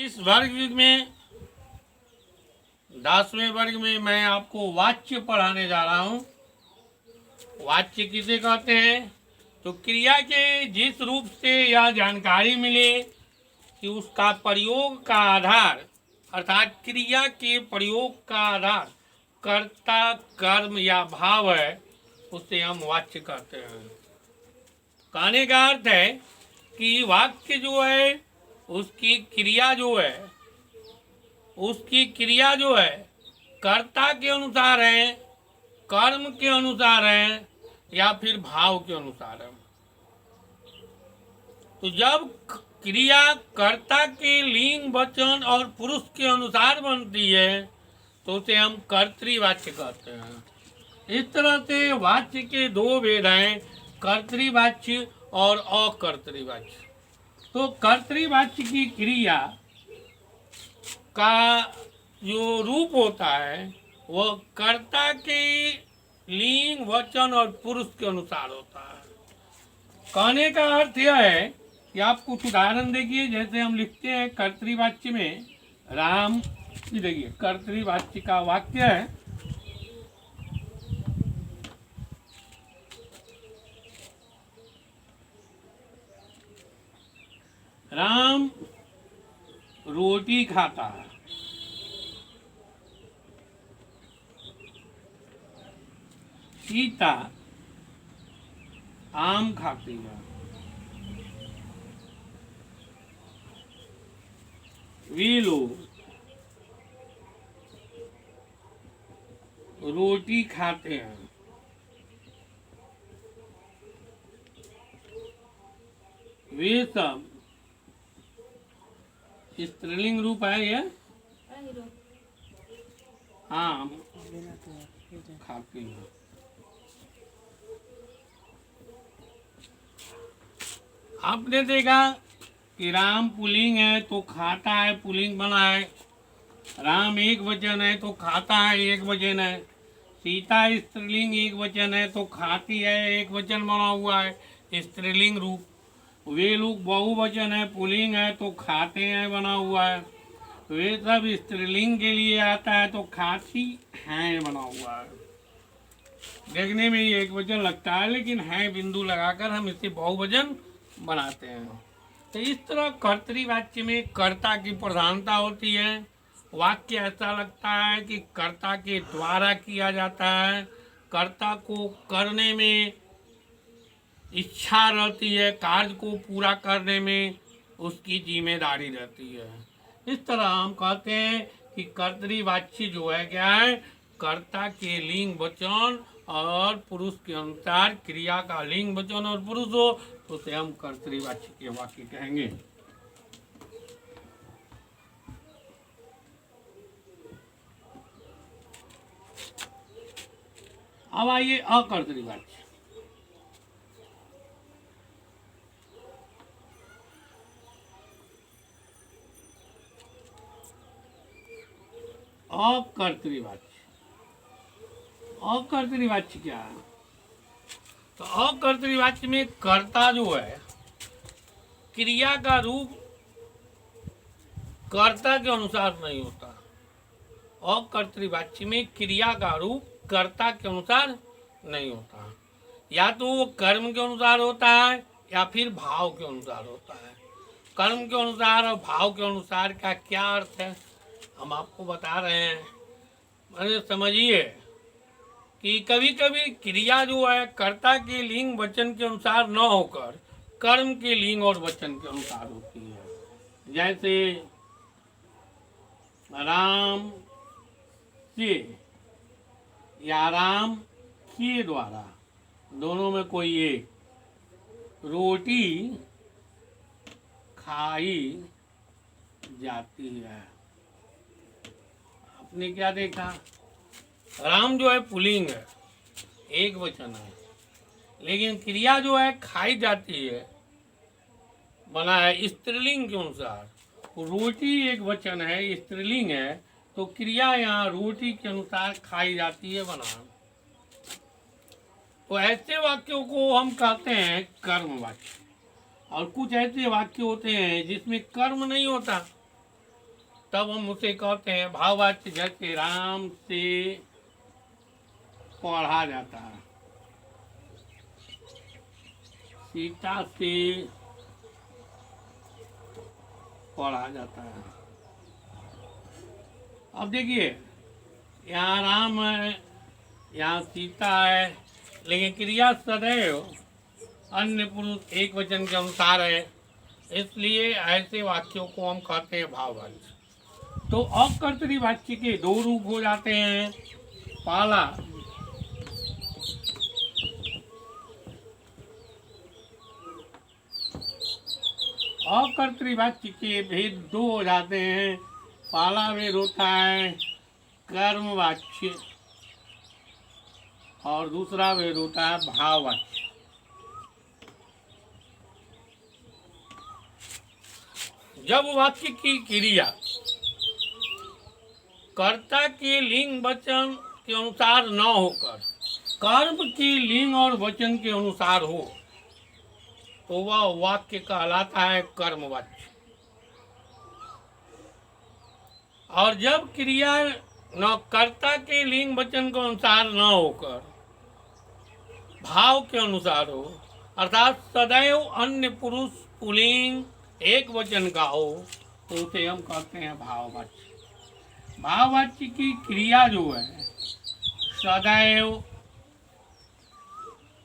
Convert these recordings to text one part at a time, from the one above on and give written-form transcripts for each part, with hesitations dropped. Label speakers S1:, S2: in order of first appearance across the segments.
S1: इस वर्ग में 10वें वर्ग में मैं आपको वाच्य पढ़ाने जा रहा हूँ। वाच्य किसे कहते हैं? तो क्रिया के जिस रूप से यह जानकारी मिले कि उसका प्रयोग का आधार अर्थात क्रिया के प्रयोग का आधार कर्ता कर्म या भाव है, उसे हम वाच्य कहते हैं। कहने का अर्थ है कि वाक्य जो है उसकी क्रिया जो है कर्ता के अनुसार है, कर्म के अनुसार है या फिर भाव के अनुसार है। तो जब क्रिया कर्ता के लिंग वचन और पुरुष के अनुसार बनती है तो उसे हम कर्तृवाच्य कहते हैं। इस तरह से वाच्य के दो भेद हैं, कर्तृवाच्य और अकर्तृवाच्य। तो कर्तृवाच्य की क्रिया का जो रूप होता है वह कर्ता के लिंग वचन और पुरुष के अनुसार होता है। कहने का अर्थ यह है कि आप कुछ उदाहरण देखिए, जैसे हम लिखते हैं कर्तृवाच्य में राम, देखिए कर्तृवाच्य का वाक्य है राम रोटी खाता है, सीता आम खाती है, वे लोग रोटी खाते हैं। वे सब स्त्रीलिंग रूप है ये, आम खाते हैं। आपने देखा कि राम पुल्लिंग है तो खाता है, पुल्लिंग बना है। राम एक वचन है तो खाता है, एक वचन है। सीता स्त्रीलिंग एक वचन है तो खाती है, एक वचन बना हुआ है, स्त्रीलिंग रूप। वे लोग बहुवचन है, पुल्लिंग है तो खाते हैं बना हुआ है। वे सब स्त्रीलिंग के लिए आता है तो खाती हैं बना हुआ है। देखने में ये एक वचन लगता है लेकिन है बिंदु लगाकर हम इसे बहुवचन बनाते हैं। तो इस तरह कर्तृवाच्य में कर्ता की प्रधानता होती है। वाक्य ऐसा लगता है कि कर्ता के द्वारा किया जाता है, कर्ता को करने में इच्छा रहती है, कार्य को पूरा करने में उसकी जिम्मेदारी रहती है। इस तरह हम कहते हैं कि कर्तृवाच्य जो है क्या है, कर्ता के लिंग वचन और पुरुष के अनुसार क्रिया का लिंग वचन और पुरुष हो तो उसे हम कर्तृवाच्य के वाक्य कहेंगे। अब आइए अकर्तृवाच्य। अकर्तृवाच्य क्या है? तो अकर्तृवाच्य में कर्ता जो है क्रिया का रूप कर्ता के अनुसार नहीं होता। अकर्तृवाच्य में क्रिया का रूप कर्ता के अनुसार नहीं होता, या तो वो कर्म के अनुसार होता है या फिर भाव के अनुसार होता है। कर्म के अनुसार और भाव के अनुसार का क्या अर्थ है हम आपको बता रहे हैं। मैंने समझिए कि कभी कभी क्रिया जो है कर्ता के लिंग वचन के अनुसार न होकर कर्म के लिंग और वचन के अनुसार होती है। जैसे राम से या राम के द्वारा, दोनों में कोई एक, रोटी खाई जाती है। आपने क्या देखा? राम जो है पुल्लिंग है, एक वचन है, लेकिन क्रिया जो है खाई जाती है बना है स्त्रीलिंग के अनुसार। रोटी एक वचन है, स्त्रीलिंग है, तो क्रिया यहाँ रोटी के अनुसार खाई जाती है बना। तो ऐसे वाक्यों को हम कहते हैं कर्म वाक्य। और कुछ ऐसे वाक्य होते हैं जिसमें कर्म नहीं होता, तब हम उसे कहते हैं भाववाच्य। जैसे राम से पढ़ा जाता है, सीता से पढ़ा जाता है। अब देखिए, यहाँ राम है, यहाँ सीता है, लेकिन क्रिया सदैव अन्य पुरुष एक वचन के अनुसार है, इसलिए ऐसे वाक्यों को हम कहते हैं भाववाच्य। तो अकर्तरी वाक्य के दो रूप हो जाते हैं। पहला अकर्तरी वाक्य के भेद दो हो जाते हैं। पहला भेद होता है कर्मवाच्य और दूसरा भेद होता है भाववाच्य। जब वाक्य की क्रिया कर्ता के लिंग वचन के अनुसार न होकर कर्म के लिंग और वचन के अनुसार हो तो वह वाक्य कहलाता है कर्मवाच्य। और जब क्रिया न कर्ता के लिंग वचन के अनुसार न होकर भाव के अनुसार हो, अर्थात सदैव अन्य पुरुष पुल्लिंग एक वचन का हो, तो उसे हम कहते हैं भाववाच्य। भाववाच्य की क्रिया जो है सदैव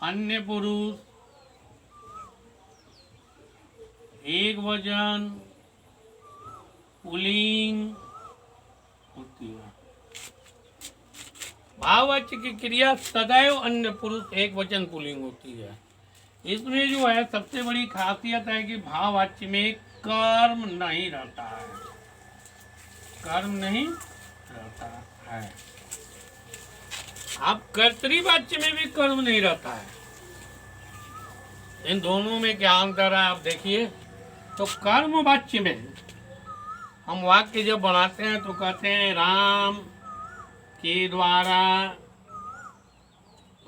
S1: अन्य पुरुष एक वचन पुल्लिंग होती है। भाववाच्य की क्रिया सदैव अन्य पुरुष एक वचन पुल्लिंग होती है। इसमें जो है सबसे बड़ी खासियत है कि भाववाच्य में कर्म नहीं रहता है, कर्म नहीं रहता है। आप कर्तृवाच्य में भी कर्म नहीं रहता है। इन दोनों में क्या अंतर है आप देखिए। तो कर्मवाच्य में हम वाक्य जब बनाते हैं तो कहते हैं राम के द्वारा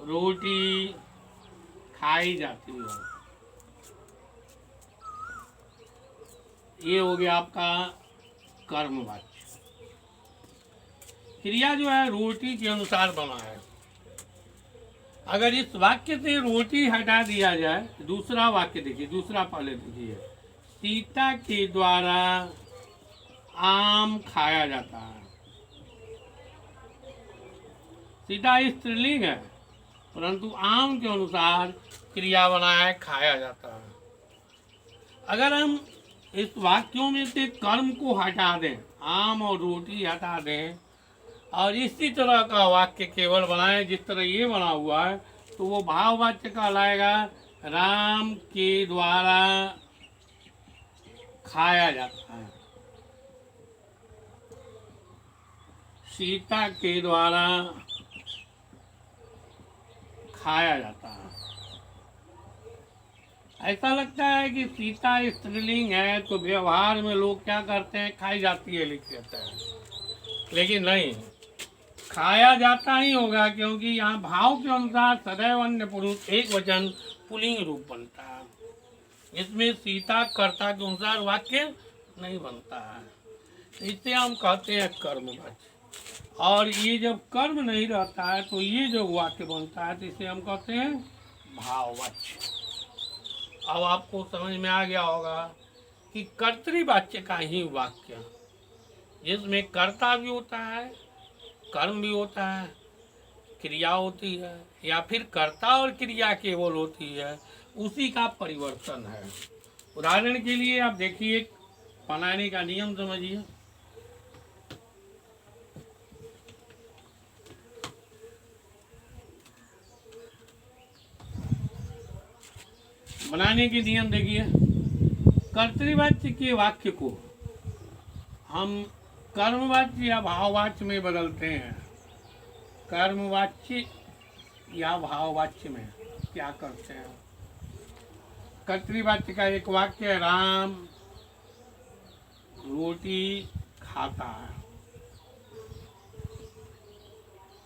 S1: रोटी खाई जाती है। ये हो गया आपका कर्मवाच्य। क्रिया जो है रोटी के अनुसार बना है। अगर इस वाक्य से रोटी हटा दिया जाए, दूसरा वाक्य देखिए, दूसरा पहले देखिए, सीता के द्वारा आम खाया जाता है। सीता स्त्रीलिंग है, परंतु आम के अनुसार क्रिया बना है खाया जाता है। अगर हम इस वाक्यों में से कर्म को हटा दें, आम और रोटी हटा दें, और इसी तरह का वाक्य केवल बनाएं जिस तरह ये बना हुआ है, तो वो भाववाच्य कहलाएगा। राम के द्वारा खाया जाता है, सीता के द्वारा खाया जाता है। ऐसा लगता है कि सीता स्त्रीलिंग है तो व्यवहार में लोग क्या करते हैं, खाई जाती है लिख देते हैं, लेकिन नहीं, खाया जाता ही होगा, क्योंकि यहाँ भाव के अनुसार सदैव अन्य पुरुष एक वचन पुल्लिंग रूप बनता है। इसमें सीता कर्ता के अनुसार वाक्य नहीं बनता है। इसे हम कहते हैं कर्मवाच्य। और ये जब कर्म नहीं रहता है तो ये जो वाक्य बनता है तो इसे हम कहते हैं भाववाच्य। अब आपको समझ में आ गया होगा कि कर्तृवाच्य का ही वाक्य, जिसमें कर्ता भी होता है, कर्म भी होता है, क्रिया होती है, या फिर कर्ता और क्रिया केवल होती है, उसी का परिवर्तन है। उदाहरण के लिए आप देखिए, बनाने का नियम समझिए। बनाने के नियम देखिए। कर्तृवाच्य के वाक्य को हम कर्मवाच्य या भाववाच्य में बदलते हैं। कर्मवाच्य या भाववाच्य में क्या करते हैं? कर्तृवाच्य का एक वाक्य है, राम रोटी खाता है,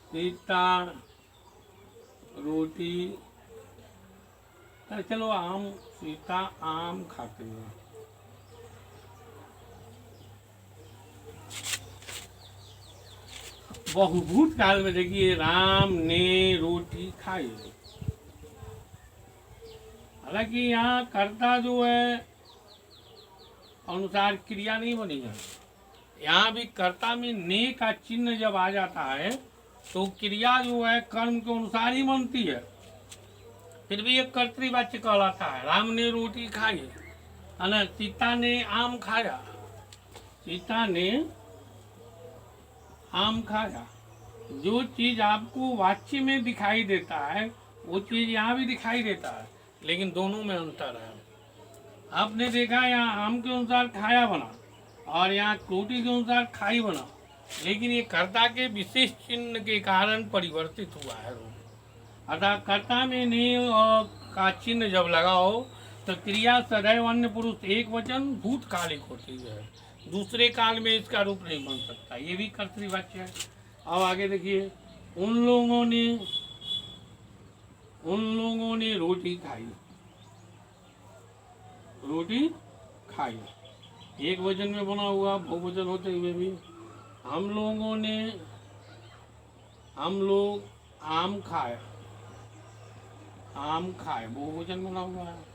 S1: सीता रोटी, चलो आम, सीता आम खाते हैं। बहुभूत काल में देखिए राम ने रोटी खाई। हालांकि यहाँ कर्ता जो है अनुसार क्रिया नहीं बनी है। यहाँ भी कर्ता में ने का चिन्ह जब आ जाता है तो क्रिया जो है कर्म के अनुसार ही बनती है, फिर भी एक कर्तृवाच्य कहलाता है। राम ने रोटी खाई है ना, सीता ने आम खाया, सीता ने आम खाया। जो चीज आपको वाच्य में दिखाई देता है वो चीज यहाँ भी दिखाई देता है, लेकिन दोनों में अंतर है। आपने देखा यहाँ आम के अनुसार खाया बना और यहाँ रोटी के अनुसार खाई बना, लेकिन ये कर्ता के विशेष चिन्ह के कारण परिवर्तित हुआ है। अतः कर्ता में ने और का चिन्ह जब लगाओ तो क्रिया सदैव अन्य पुरुष एक वचन भूतकालिक होती है, दूसरे काल में इसका रूप नहीं बन सकता। ये भी कर्तृवाच्य है। अब आगे देखिए, उन लोगों ने रोटी खाई, रोटी खाई एक वचन में बना हुआ, बहुवचन होते हुए भी। हम लोग आम खाए, आम खाए बहुवचन बना हुआ है।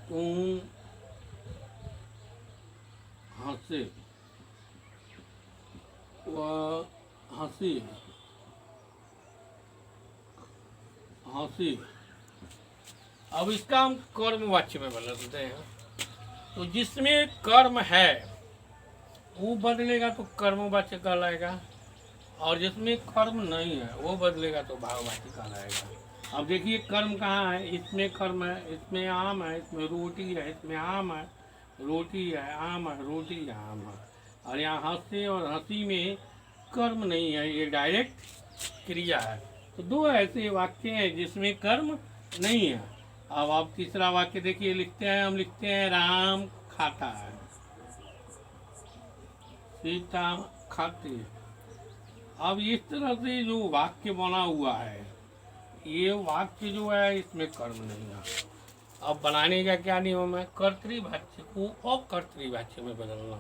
S1: तुम हंसे, वह हंसी, हंसी। अब इसका हम कर्म वाच्य में बदलते हैं। तो जिसमें कर्म है वो बदलेगा तो कर्मवाच्य कहलाएगा, और जिसमें कर्म नहीं है वो बदलेगा तो भाववाच्य कहलाएगा। अब देखिए कर्म कहाँ है, इसमें कर्म है, इसमें आम है, इसमें रोटी है, इसमें आम है, रोटी है, आम है, रोटी है, आम है। और यहाँ हंसे और हंसी में कर्म नहीं है, ये डायरेक्ट क्रिया है। तो दो ऐसे वाक्य हैं जिसमें कर्म नहीं है। अब आप तीसरा वाक्य देखिए, हम लिखते हैं राम खाता है, सीता खाती है। अब इस तरह से जो वाक्य बना हुआ है, ये वाक्य जो है इसमें कर्म नहीं है। अब बनाने का क्या नियम है, कर्तृवाच्य को अकर्तृवाच्य में बदलना,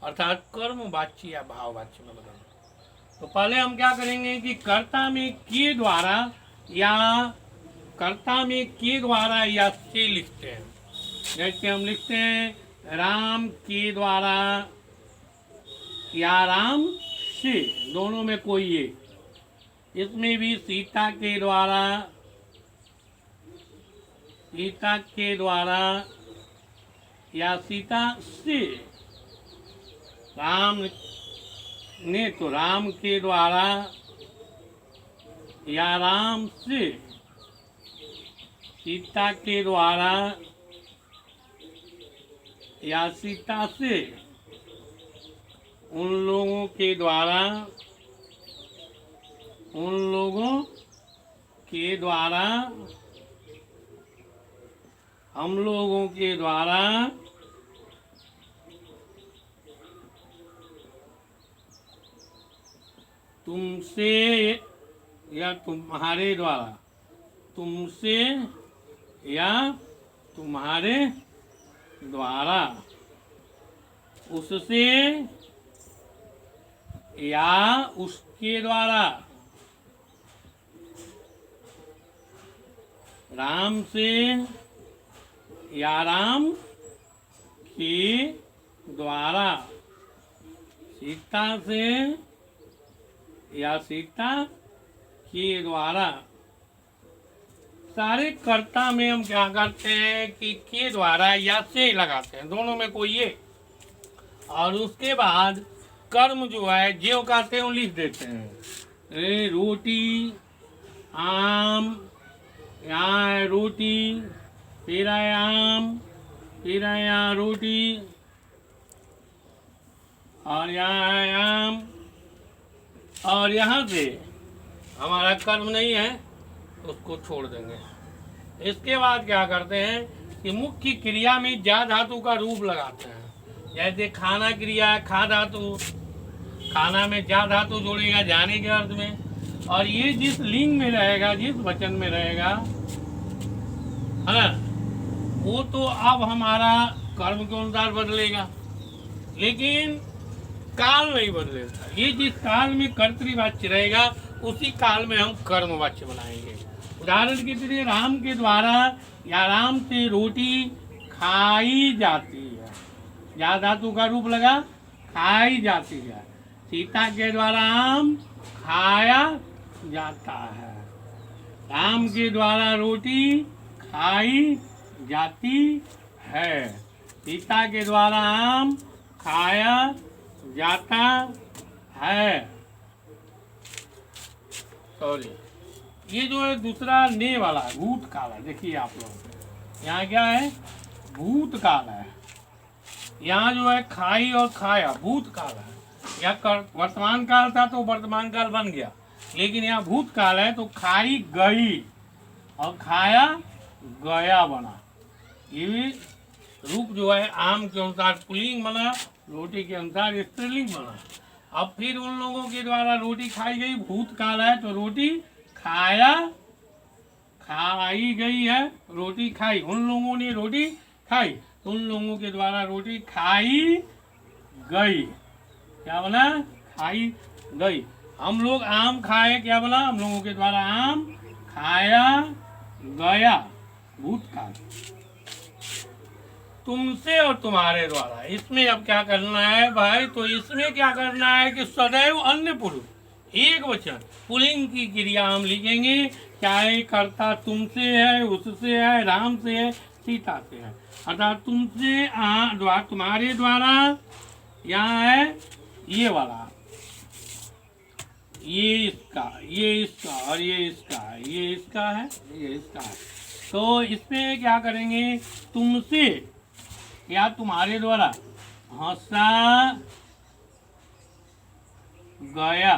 S1: अर्थात कर्मवाच्य या भाववाच्य में बदलना। तो पहले हम क्या करेंगे कि कर्ता में के द्वारा या से लिखते हैं। जैसे हम लिखते हैं राम के द्वारा या राम से, दोनों में कोई एक। इसमें भी सीता के द्वारा या सीता से। राम ने तो राम के द्वारा या राम से, सीता के द्वारा या सीता से, उन लोगों के द्वारा हम लोगों के द्वारा, तुमसे या तुम्हारे द्वारा, तुमसे या तुम्हारे द्वारा, उससे या उसके द्वारा, राम से या राम के द्वारा, सीता से या सीता के द्वारा। सारे कर्ता में हम क्या करते हैं कि के द्वारा या से लगाते हैं, दोनों में कोई ये। और उसके बाद कर्म जो है जो कहते हैं लिख देते हैं। रोटी, आम, यहाँ है रोटी, फिर है आम, फिर है यहाँ रोटी, और यहाँ है आम, और यहाँ से हमारा कर्म नहीं है उसको छोड़ देंगे। इसके बाद क्या करते हैं कि मुख्य क्रिया में जा धातु का रूप लगाते हैं। जैसे खाना क्रिया है, खा धातु, खाना में जा धातु जोड़ेगा जाने के अर्थ में, और ये जिस लिंग में रहेगा, जिस वचन में रहेगा, है ना, वो तो अब हमारा कर्म के अनुसार बदलेगा। लेकिन काल नहीं बदलेगा। ये जिस काल में कर्तृवाच्य रहेगा उसी काल में हम कर्मवाच्य बनाएंगे। उदाहरण के लिए राम के द्वारा या राम से रोटी खाई जाती है, या धातु का रूप लगा खाई जाती है। सीता के द्वारा आम खाया जाता है। राम के द्वारा रोटी खाई जाती है। सीता के द्वारा आम खाया जाता है। सॉरी, ये जो है दूसरा ने वाला है, भूतकाल है। देखिए आप लोग यहाँ क्या है, भूतकाल है। यहाँ जो है खाई और खाया भूतकाल है। यहाँ वर्तमान काल था तो वर्तमान काल बन गया, लेकिन यहाँ भूतकाल है तो खाई गई और खाया गया बना। ये रूप जो है आम के अनुसार पुल्लिंग बना, रोटी के अनुसार स्त्रीलिंग बना। अब फिर उन लोगों के द्वारा रोटी खाई गई, भूतकाल है तो रोटी खाया खाई गई है, रोटी खाई, उन लोगों ने रोटी खाई, तो उन लोगों के द्वारा रोटी खाई गई। क्या बना, खाई गई। हम लोग आम खाए, क्या बना, हम लोगों के द्वारा आम खाया गया, भूतकाल। तुमसे और तुम्हारे द्वारा, इसमें अब क्या करना है भाई, तो इसमें क्या करना है कि सदैव अन्य पुरुष एक वचन पुल्लिंग की क्रिया हम लिखेंगे, चाहे कर्ता तुमसे है, उससे है, राम से है, सीता से है। अर्थात तुमसे द्वारा, तुम्हारे द्वारा, यहाँ है ये वाला, ये इसका, ये इसका और ये इसका, ये इसका है, ये इसका है। तो इसमें क्या करेंगे, तुमसे या तुम्हारे द्वारा हंसा गया,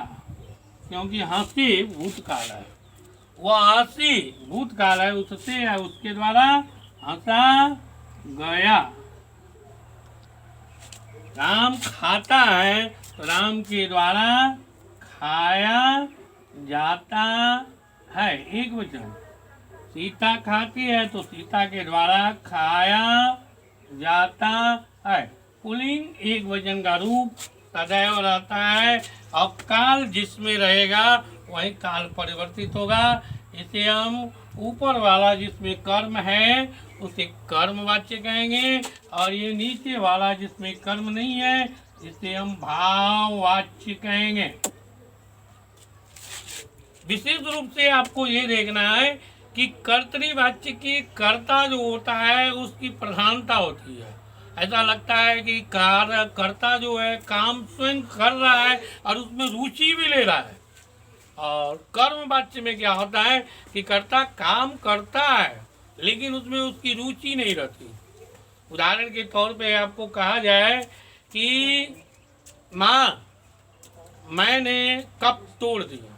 S1: क्योंकि हंसी भूतकाल है, वह हंसी भूतकाल है, उससे है, उसके द्वारा हंसा गया। राम खाता है तो राम के द्वारा खाया जाता है, एक वचन। सीता खाती है तो सीता के द्वारा खाया जाता है। पुल्लिंग एक वचन का रूप सदैव रहता है। अब काल जिसमें रहेगा वही काल परिवर्तित होगा। इसे हम ऊपर वाला जिसमें कर्म है उसे कर्मवाच्य कहेंगे, और ये नीचे वाला जिसमें कर्म नहीं है इसे हम भाववाच्य कहेंगे। विशेष रूप से आपको ये देखना है कि कर्तृवाच्य की कर्ता जो होता है उसकी प्रधानता होती है। ऐसा लगता है कि कर्ता जो है काम स्वयं कर रहा है और उसमें रुचि भी ले रहा है। और कर्मवाच्य में क्या होता है कि कर्ता काम करता है लेकिन उसमें उसकी रुचि नहीं रहती। उदाहरण के तौर पे आपको कहा जाए कि माँ मैंने कप तोड़ दिया,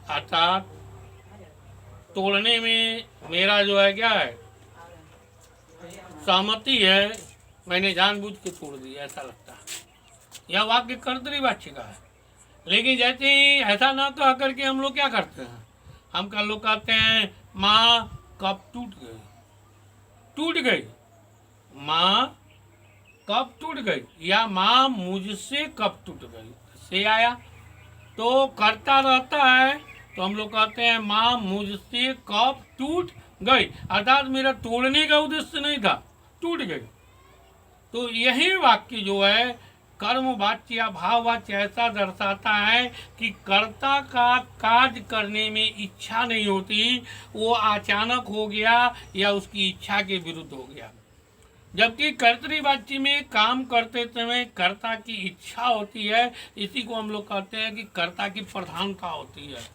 S1: अर्थात तोड़ने में मेरा जो है क्या है, सहमति है, मैंने जानबूझ के तोड़ दिया, ऐसा लगता है। यह वाक्य कर्तृवाच्य का है। लेकिन जैसे ही ऐसा ना कह करके हम लोग क्या करते हैं, हम का लोग कहते हैं माँ कप टूट गई, टूट गई, माँ कप टूट गई, या माँ मुझसे कप टूट गई, से आया तो करता रहता है तो हम लोग कहते हैं माँ मुझसे कप टूट गई, अर्थात मेरा तोड़ने का उद्देश्य नहीं था, टूट गई। तो यही वाक्य जो है कर्मवाच्य या भाववाच्य ऐसा दर्शाता है कि कर्ता का कार्य करने में इच्छा नहीं होती, वो अचानक हो गया या उसकी इच्छा के विरुद्ध हो गया। जबकि कर्तृवाच्य में काम करते समय कर्ता की इच्छा होती है, इसी को हम लोग कहते हैं कि कर्ता की प्रधानता होती है।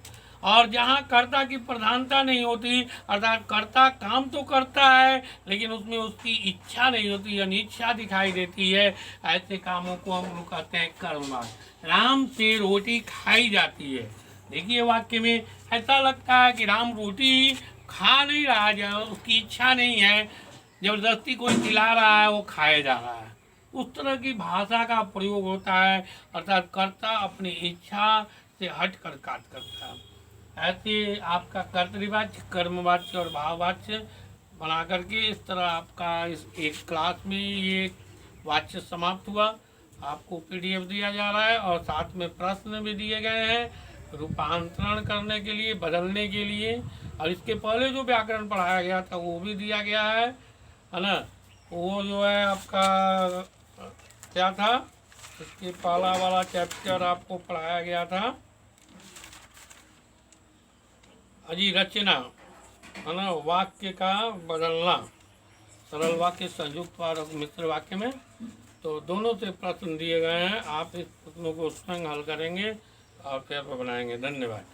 S1: और जहाँ कर्ता की प्रधानता नहीं होती, अर्थात कर्ता काम तो करता है लेकिन उसमें उसकी इच्छा नहीं होती, अनिच्छा दिखाई देती है, ऐसे कामों को हम लोग कहते हैं कर्मवाच्य। राम से रोटी खाई जाती है। देखिए वाक्य में ऐसा लगता है कि राम रोटी खा नहीं रहा है, उसकी इच्छा नहीं है, जबरदस्ती कोई खिला रहा है, वो खाया जा रहा है। उस तरह की भाषा का प्रयोग होता है, अर्थात कर्ता अपनी इच्छा से हट कर कार्य करता है। ऐसे आपका कर्तृवाच्य, कर्मवाच्य और भाववाच्य बना करके इस तरह आपका इस एक क्लास में ये वाच्य समाप्त हुआ। आपको पीडीएफ दिया जा रहा है और साथ में प्रश्न भी दिए गए हैं रूपांतरण करने के लिए, बदलने के लिए। और इसके पहले जो व्याकरण पढ़ाया गया था वो भी दिया गया है ना। वो जो है आपका क्या था, इसके पहला वाला चैप्टर आपको पढ़ाया गया था अजी रचना, है ना, वाक्य का बदलना, सरल वाक्य, संयुक्त और मिश्र वाक्य में। तो दोनों से प्रश्न दिए गए हैं, आप इस प्रश्नों को स्वयं हल करेंगे और पेपर बनाएंगे। धन्यवाद।